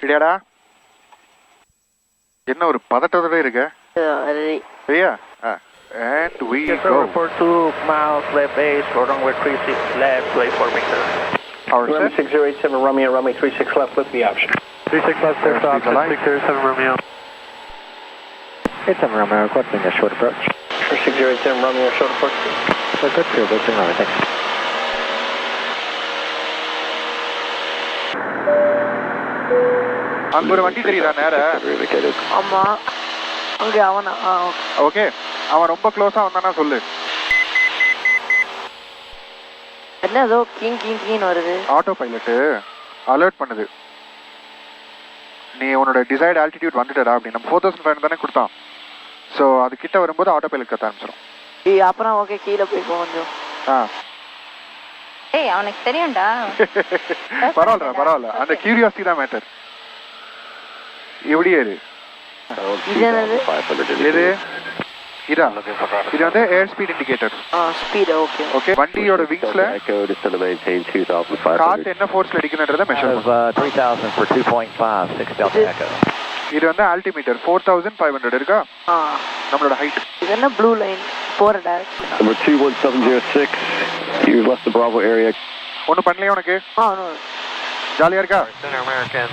சரியாடா? என்ன ஒரு பதட்டத்தோட இருக்க? சரியா? And we go. For 2 miles left base, for runway 36 left, 24 meters. Runway 6087 Romeo, runway 36 left with the option. 36 left, clear for option, 607 Romeo. 87 Romeo, requesting a short approach. 6087 Romeo, short approach. So good for your boosting runway, thanks. அங்க ஒரு வண்டி தெரியுதா நேர? ஆமா அங்க அவனா? Okay, அவன் ரொம்ப க்ளோஸா வந்தானா சொல்லு. என்ன ஏதோ கிங் வருது. ஆட்டோ பைலட் அலர்ட் பண்ணுது. நீ உன்னோட டிசைர்ட் ஆல்டிடியூட் வந்துட்டடா அப்படி. நம்ம 4500 தானே கொடுத்தான். ஸோ அது கிட்ட வரும்போது ஆட்டோ பைலட் கத்த ஆரம்பிச்சிடும். அப்புறம் ஓகே கீழே போய் கொஞ்சம். ஏய் அவனுக்கு தெரியும்டா. பரவாயில்ல அந்த கியூரியாசிட்டி தான் மேட்டர். இப்படியே இரு. இது என்னது? இது இதா, இது வந்து air speed indicator. Speed okay. Okay, வண்டியோட விங்ஸ்ல காத்து என்ன ஃபோர்ஸ்ல அடிக்குதுன்றத மெஷர் பண்ணும். 3000 for 2.5, 6 Delta Echo. இது வந்து ஆல்டிமீட்டர் 4500 இருக்கா நம்மளோட ஹைட். இது என்ன ப்ளூ லைன் போற direction? Number 21706, you left the Bravo area. ஒன்னும் பண்ணலையா உனக்கு? ஜாலியா இருக்கா? Center American